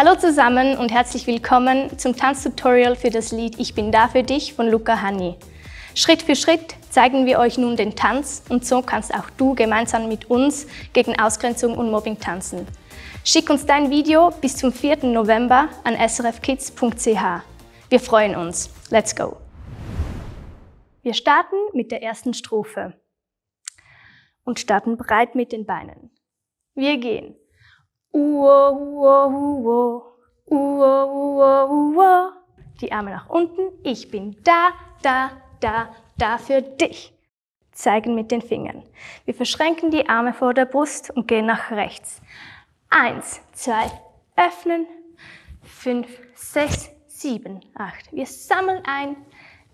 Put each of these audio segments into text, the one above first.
Hallo zusammen und herzlich willkommen zum Tanztutorial für das Lied Ich bin da für dich von Luca Hänni. Schritt für Schritt zeigen wir euch nun den Tanz und so kannst auch du gemeinsam mit uns gegen Ausgrenzung und Mobbing tanzen. Schick uns dein Video bis zum 4. November an srfkids.ch. Wir freuen uns. Let's go! Wir starten mit der ersten Strophe und starten breit mit den Beinen. Wir gehen uo, uo, uo, uo, uo, uo. Die Arme nach unten. Ich bin da, da, da, da für dich. Zeigen mit den Fingern. Wir verschränken die Arme vor der Brust und gehen nach rechts. 1, 2, öffnen. 5, 6, 7, 8. Wir sammeln ein.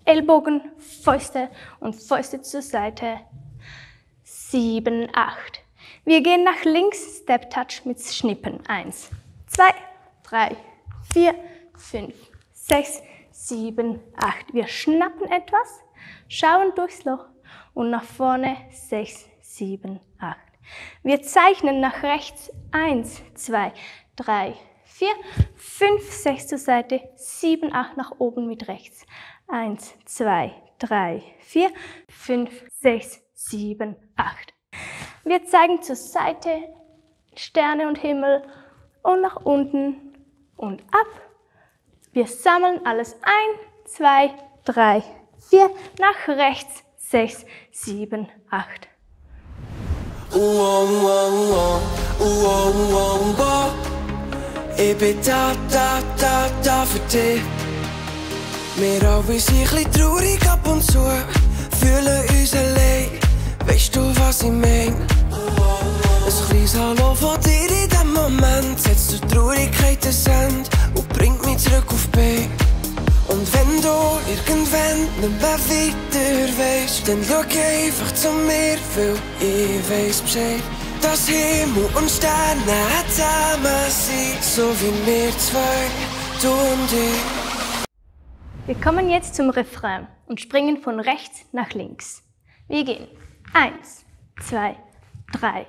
Ellbogen, Fäuste und Fäuste zur Seite. 7, 8. Wir gehen nach links, Step Touch mit Schnippen. 1, 2, 3, 4, 5, 6, 7, 8. Wir schnappen etwas, schauen durchs Loch und nach vorne 6, 7, 8. Wir zeichnen nach rechts 1, 2, 3, 4, 5, 6 zur Seite, 7, 8 nach oben mit rechts. 1, 2, 3, 4, 5, 6, 7, 8. Wir zeigen zur Seite, Sterne und Himmel und nach unten und ab. Wir sammeln alles ein, 2, 3, 4, nach rechts, 6, 7, 8. Ich bin da, da, da, da für dich. Wir alle sind ein bisschen traurig ab und zu, fühlen uns allein. Weißt du, was ich mein? Ein kleines Hallo von dir in dem Moment setzt die Traurigkeit ins Ende und bringt mich zurück auf B. Und wenn du irgendwann nicht mehr weiter weisst, dann schau einfach zu mir, weil ich weiss Bescheid. Dass Himmel und Sterne zusammen sind, so wie wir zwei, du und ich. Wir kommen jetzt zum Refrain und springen von rechts nach links. Wir gehen 1, 2, 3,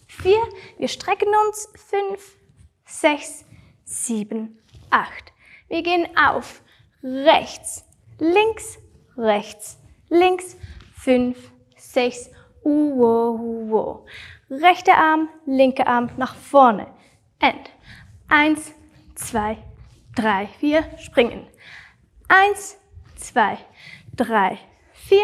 4. Wir strecken uns 5, 6, 7, 8. Wir gehen auf rechts, links, rechts, links, 5, 6, uo, uo. Rechter Arm, linker Arm nach vorne. And 1, 2, 3, 4, springen. 1, 2, 3, 4,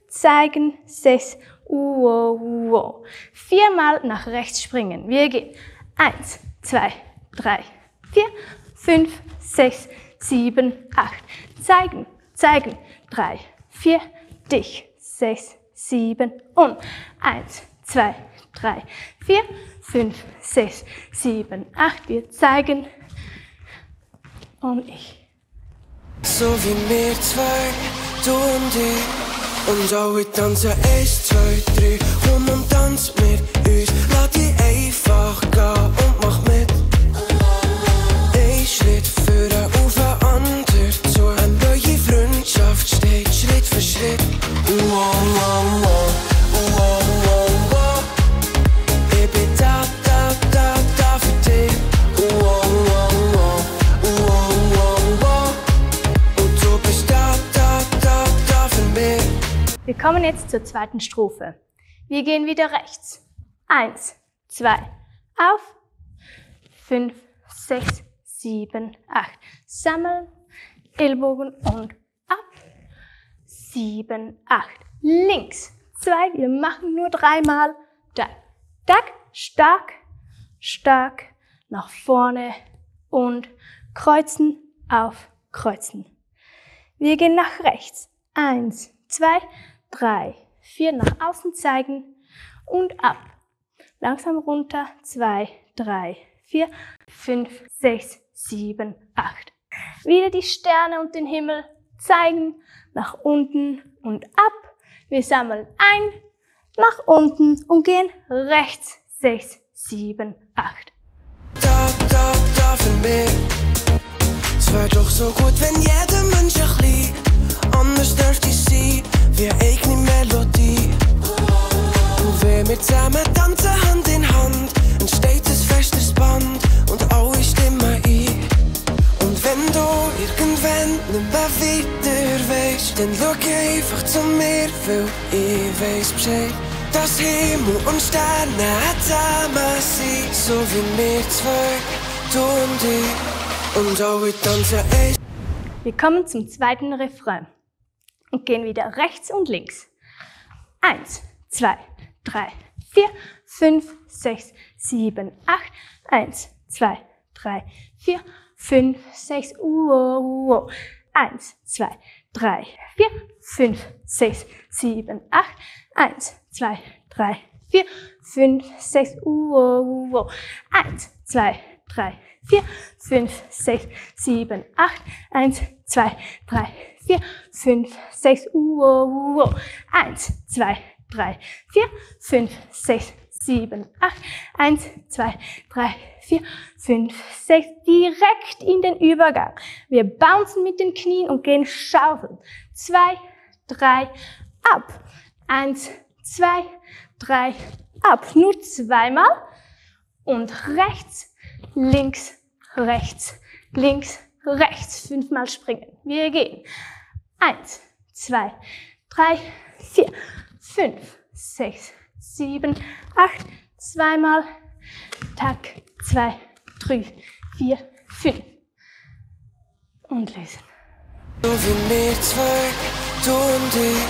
zeigen, 6, uo, uo. 4-mal nach rechts springen. Wir gehen 1, 2, 3, 4, 5, 6, 7, 8. Zeigen, zeigen, 3, 4, dich, 6, 7 und 1, 2, 3, 4, 5, 6, 7, 8. Wir zeigen und ich. So wie wir zwei, du und ich. Und alle tanzen 1, 2, 3. Komm und tanz mit uns. Lass dich einfach gehen und mach mit. Ein Schritt führen auf den anderen zu. Eine neue Freundschaft steht Schritt für Schritt. Ich bin da, da, da, da für dich. Und du bist da, da, da, da für mich. Wir kommen jetzt zur zweiten Strophe. Wir gehen wieder rechts. 1, 2, auf. 5, 6, 7, 8. Sammeln, Ellbogen und ab. 7, 8. Links. 2, wir machen nur 3-mal. Dack, dack, stark, stark, nach vorne und kreuzen, auf, kreuzen. Wir gehen nach rechts. 1, 2, 3, 4, nach außen zeigen und ab. Langsam runter, 2, 3, 4, 5, 6, 7, 8. Wieder die Sterne und den Himmel zeigen, nach unten und ab. Wir sammeln ein, nach unten und gehen rechts, 6, 7, 8. Da, da, da für mich. Es wär doch so gut, wenn jeder Mensch ein bisschen anders dürfte sein, wie eine eigene Melodie. Und wenn wir zusammen tanzen Hand in Hand, entsteht ein festes Band und alle stimmen ein. weiter weisst, dann schau einfach zu mir, weil ich weiss Bescheid, dass Himmel und Sterne zusammen sind, so wie wir zwei, du und ich, und alle tanzen eins. Wir kommen zum zweiten Refrain und gehen wieder rechts und links. 1, 2, 3, 4, 5, 6, 7, 8. 1, 2, 3, 4, 5, 6. 1, 2, 3, 4, 5, 6, 7, 8. 1, 2, 3, 4, 5, 6. 1, 2, 3, 4, 5, 6, 7, 8. 1, 2, 3, 4, 5, 6. 1, 2, 3, 4, 5, 6, 7, 8. 1, 2, 3, 4, 5, 6. Direkt in den Übergang. Wir bouncen mit den Knien und gehen schaufeln. 2, 3, ab. 1, 2, 3, ab. Nur zweimal. Und rechts, links, rechts, links, rechts. 5-mal springen. Wir gehen. 1, 2, 3, 4, 5, 6, 7, 8. Zweimal. Tack. 2, 3, 4, 5. Und lösen. So wie wir zwei, du und ich,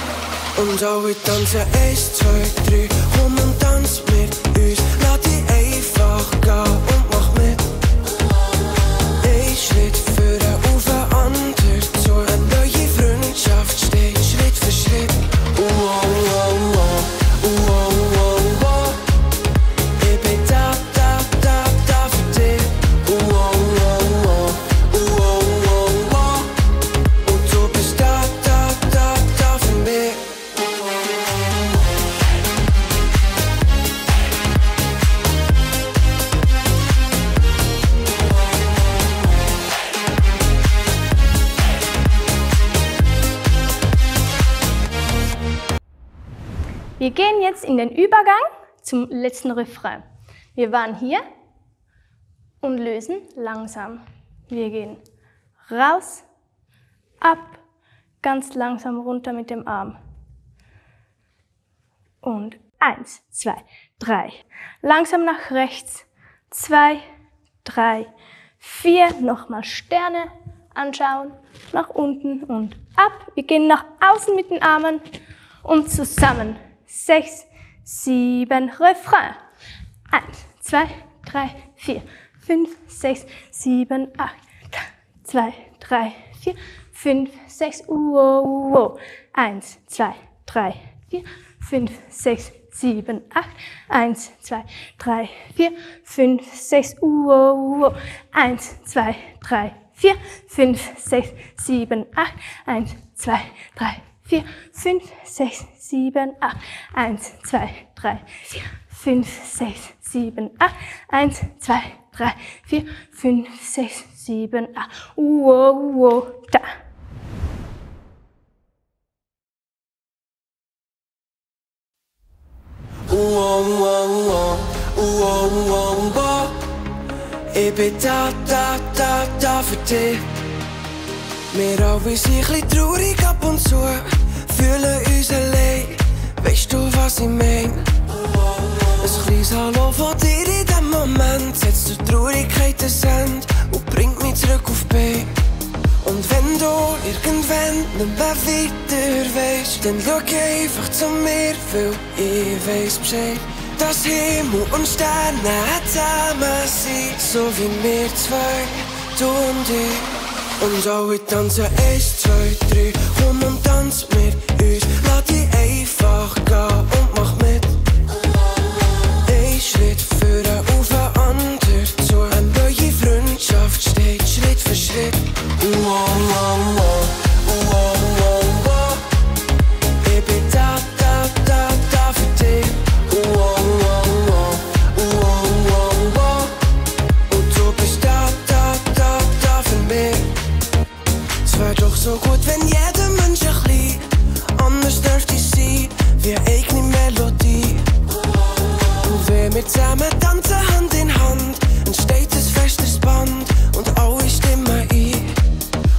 und alle tanzen 1, 2, 3. Komm und tanz mit uns, lass dich einfach gehen und mach mit. Ein Schritt führen auf den anderen zu, eine neue Freundschaft steht Schritt für Schritt. Ich bin da für dich. Und du bist da für mich. Wir gehen jetzt in den Übergang zum letzten Refrain. Wir waren hier und lösen langsam. Wir gehen raus, ab, ganz langsam runter mit dem Arm. Und 1, 2, 3. Langsam nach rechts. 2, 3, 4. Nochmal Sterne anschauen. Nach unten und ab. Wir gehen nach außen mit den Armen und zusammen. 6, 7. Refrain. 1, 2, 3, 4, 5, 6, 7, 8. 2, 3, 4, 5, 6. 1, 2, 3, 4, 5, 6, 7, 8. 1, 2, 3, 4, 5, 6. 1, 2, 3, 4, 5, 6, 7, 8. 1, 2, 3, 4, 5, 6, 7, 8. 1, 2, 3, 4, 5, 6, 7, 8. 1, 2, 3, 4, 5, 6, 7, 8. Da. Ich bin da für dich. Wir alle sind ein bisschen traurig ab und zu, fühlen uns allein. Weisst du, was ich mein? Ein kleines Hallo von dir in dem Moment setzt der Traurigkeit ein Ende und bringt mich zurück auf die Beine. Und wenn du irgendwann nicht mehr weiter weisst, dann schau einfach zu mir, weil ich weiss Bescheid, dass Himmel und Sterne zusammen sind, so wie wir zwei, du und ich. Und alle tanzen 1, 2, 3. Komm und tanz mit uns, lass dich einfach gehen und mach mit. Ein Schritt führen auf den anderen zu, eine neue Freundschaft steht Schritt für Schritt. Ich bin da für dich. Und du bist da für mich. Es wär doch so gut, wenn jeder Mensch ein bisschen anders dürfte sein, wie eine eigene Melodie. Und wenn wir zusammen tanzen Hand in Hand, entsteht ein festes Band und alle stimmen ein.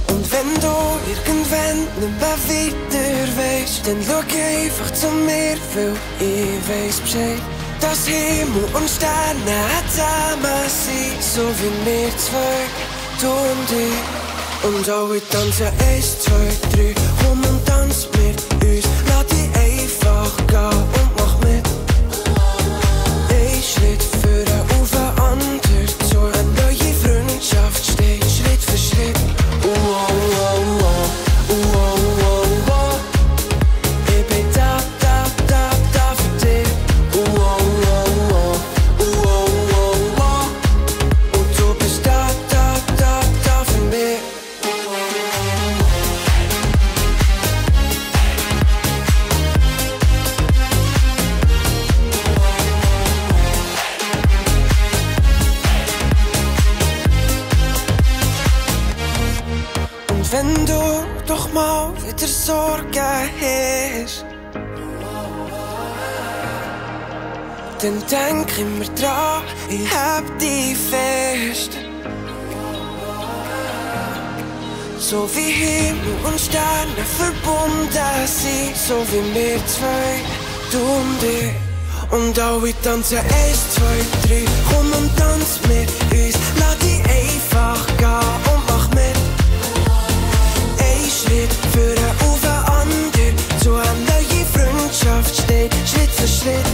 Und wenn du irgendwann nicht mehr weiter weisst, dann schau einfach zu mir, weil ich weiss Bescheid. Dass Himmel und Sterne zusammen sind, so wie wir zwei, du und ich. Und alle tanzen 1, 2, 3, komm und tanz mit uns. Lass dich einfach gehen und mach mit. Ein Schritt führen auf den anderen zu, eine neue Freundschaft steht Schritt für Schritt. Ich bin da für dich. Und du bist da für mich. Und wenn du doch mal wieder Sorgen hast, dann denk immer dran, ich hab dich fest. So wie Himmel und Sterne verbunden sind, so wie wir zwei, du und ich. Und alle tanzen 1, 2, 3, komm und tanz mit uns. Lass dich einfach gehen und mach mit. Ein Schritt führen auf den anderen zu, eine neue Freundschaft steht Schritt für Schritt.